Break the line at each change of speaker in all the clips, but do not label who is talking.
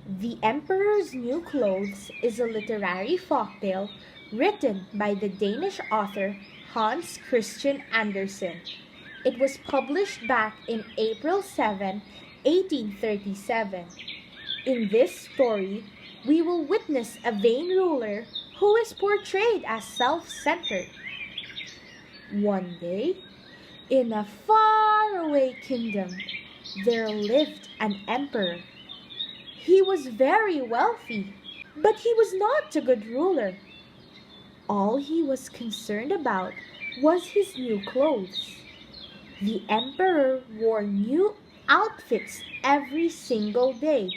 The Emperor's New Clothes is a literary folktale written by the Danish author Hans Christian Andersen. It was published back in April 7, 1837. In this story, we will witness a vain ruler who is portrayed as self-centered. One day, in a faraway kingdom, there lived an emperor. He was very wealthy, but he was not a good ruler. All he was concerned about was his new clothes. The emperor wore new outfits every single day.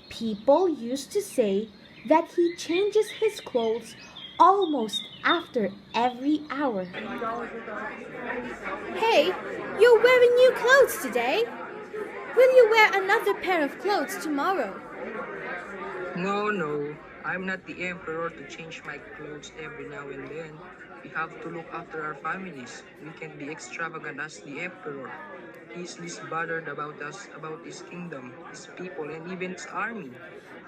People used to say that he changes his clothes almost after every hour.
Hey, you're wearing new clothes today. Will you wear another pair of clothes tomorrow?
No, I'm not the emperor to change my clothes every now and then. We have to look after our families. We can't be extravagant as the emperor. He's least bothered about us, about his kingdom, his people, and even his army.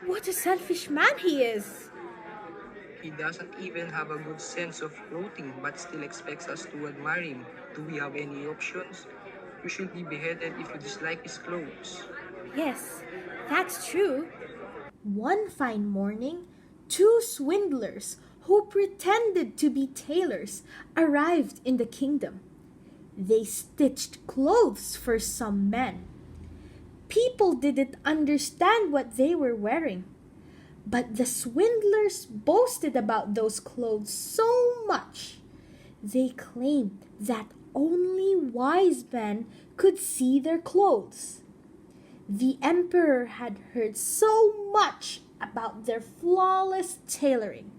What a selfish man he is.
He doesn't even have a good sense of clothing, but still expects us to admire him. Do we have any options? You should be beheaded if you dislike his clothes.
Yes, that's true.
One fine morning, two swindlers who pretended to be tailors arrived in the kingdom. They stitched clothes for some men. People didn't understand what they were wearing, but the swindlers boasted about those clothes so much. They claimed that only wise men could see their clothes. The emperor had heard so much about their flawless tailoring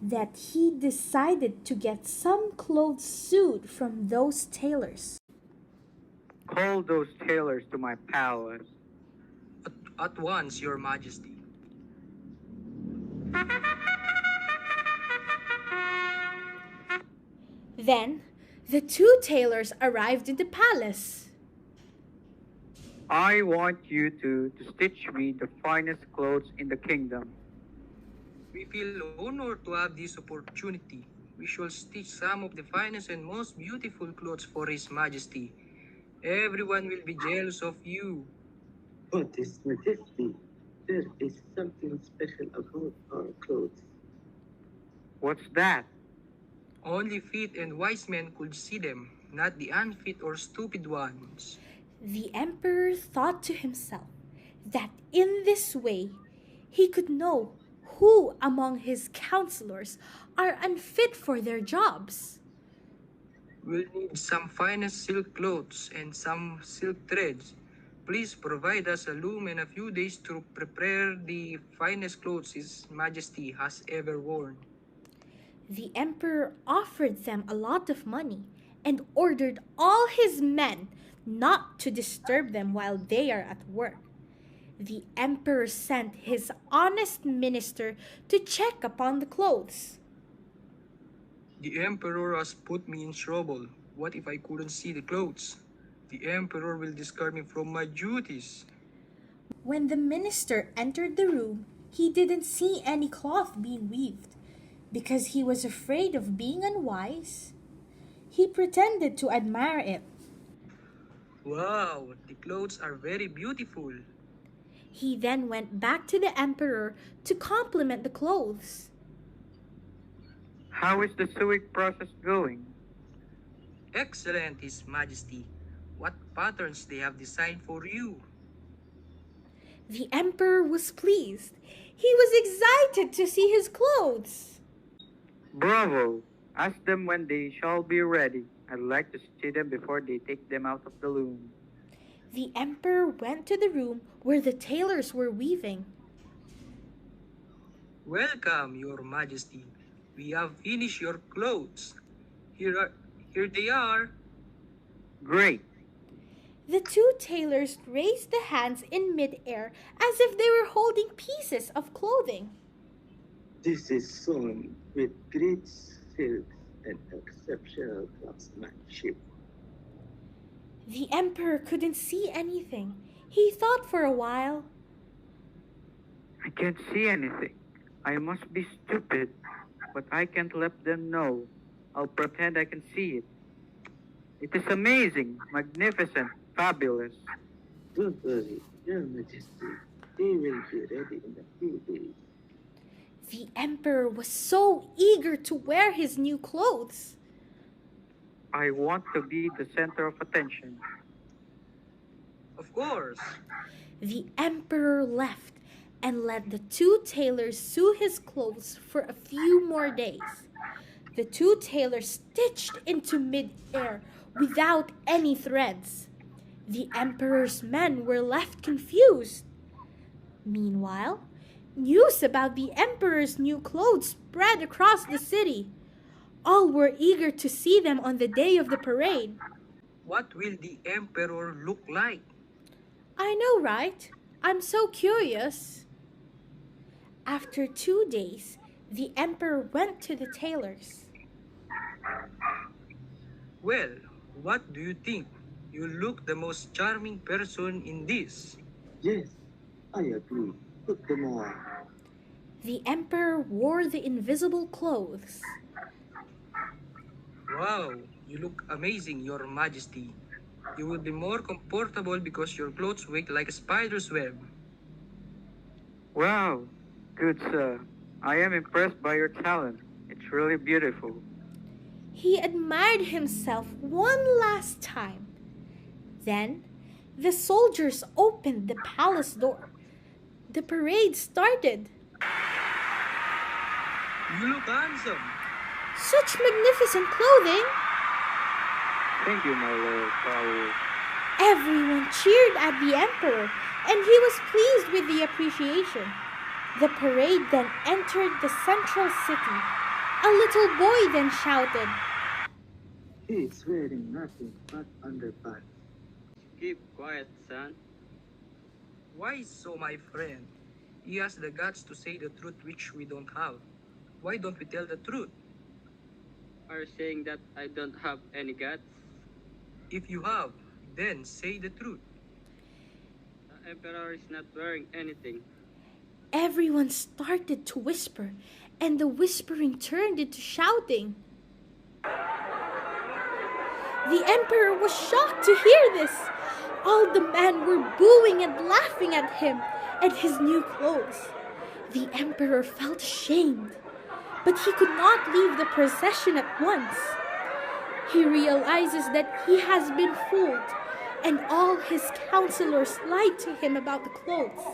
that he decided to get some clothes sewed from those tailors.
Call those tailors to my palace.
At once, your majesty.
Then, the two tailors arrived in the palace.
I want you to stitch me the finest clothes in the kingdom.
We feel honored to have this opportunity. We shall stitch some of the finest and most beautiful clothes for His Majesty. Everyone will be jealous of you.
But His Majesty, there is something special about our clothes.
What's that?
Only fit and wise men could see them, not the unfit or stupid ones.
The emperor thought to himself that in this way he could know who among his counselors are unfit for their jobs.
We'll need some finest silk clothes and some silk threads. Please provide us a loom and a few days to prepare the finest clothes His Majesty has ever worn.
The emperor offered them a lot of money and ordered all his men not to disturb them while they are at work. The emperor sent his honest minister to check upon the clothes.
The emperor has put me in trouble. What if I couldn't see the clothes? The emperor will discard me from my duties.
When the minister entered the room, he didn't see any cloth being weaved. Because he was afraid of being unwise, he pretended to admire it.
Wow, the clothes are very beautiful.
He then went back to the emperor to compliment the clothes.
How is the sewing process going?
Excellent, His Majesty. What patterns they have designed for you.
The emperor was pleased. He was excited to see his clothes.
Bravo! Ask them when they shall be ready. I'd like to see them before they take them out of the loom.
The emperor went to the room where the tailors were weaving.
Welcome, Your Majesty. We have finished your clothes. Here they are.
Great!
The two tailors raised the hands in mid-air as if they were holding pieces of clothing.
This is sewn with great silk and exceptional craftsmanship.
The emperor couldn't see anything. He thought for a while.
can't see anything. I must be stupid, but I can't let them know. I'll pretend I can see it. It is amazing, magnificent, fabulous.
Don't worry, Your Majesty. They will be ready in a few days.
The emperor was so eager to wear his new clothes.
I want to be the center of attention.
Of course.
The emperor left and let the two tailors sew his clothes for a few more days. The two tailors stitched into mid-air without any threads. The emperor's men were left confused. Meanwhile, news about the emperor's new clothes spread across the city. All were eager to see them on the day of the parade.
What will the emperor look like?
I know, right? I'm so curious. After 2 days, the emperor went to the tailors.
Well, what do you think? You look the most charming person in this.
Yes, I agree. Put them on.
The emperor wore the invisible clothes.
Wow, you look amazing, Your Majesty. You will be more comfortable because your clothes wake like a spider's web.
Wow, good sir. I am impressed by your talent. It's really beautiful.
He admired himself one last time. Then, the soldiers opened the palace door. The parade started.
You look handsome.
Such magnificent clothing!
Thank you, my lord, followers.
Everyone cheered at the emperor, and he was pleased with the appreciation. The parade then entered the central city. A little boy then shouted,
He is wearing nothing but underpants.
Keep quiet, son.
Why so, my friend? He has the guts to say the truth which we don't have. Why don't we tell the truth?
Are you saying that I don't have any guts?
If you have, then say the truth.
The emperor is not wearing anything.
Everyone started to whisper, and the whispering turned into shouting. The emperor was shocked to hear this. All the men were booing and laughing at him and his new clothes. The emperor felt ashamed, but he could not leave the procession at once. He realizes that he has been fooled, and all his counselors lied to him about the clothes.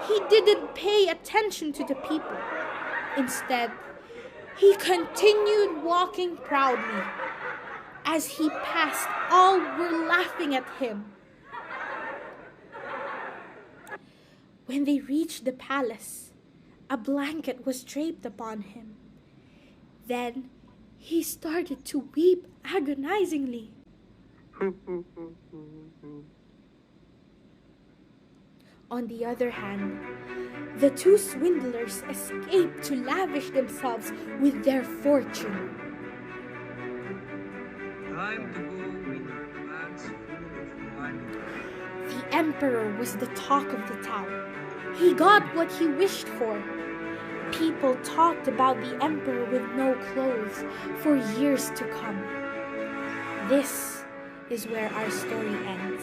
He didn't pay attention to the people. Instead, he continued walking proudly. As he passed, all were laughing at him. When they reached the palace, a blanket was draped upon him. Then he started to weep agonizingly. On the other hand, the two swindlers escaped to lavish themselves with their fortune.
Time to go with bags full of money.
The emperor was the talk of the town. He got what he wished for. People talked about the emperor with no clothes for years to come. This is where our story ends.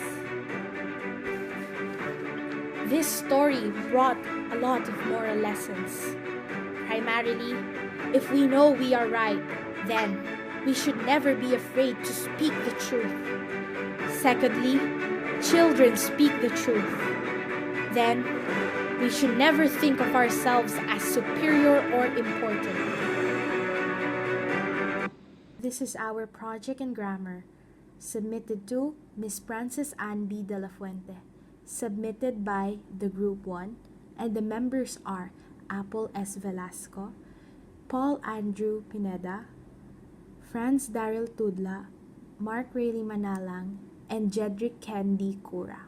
This story brought a lot of moral lessons. Primarily, if we know we are right, then we should never be afraid to speak the truth. Secondly, children speak the truth. Then, we should never think of ourselves as superior or important. This is our project in grammar, submitted to Miss Prances de la Fuente, submitted by the Group 1, and the members are Apple S. Velasco, Paul Andrew Pineda, Franz Daryll Tudla, Mark Railey Manalang, and Jedrik Ken Cura.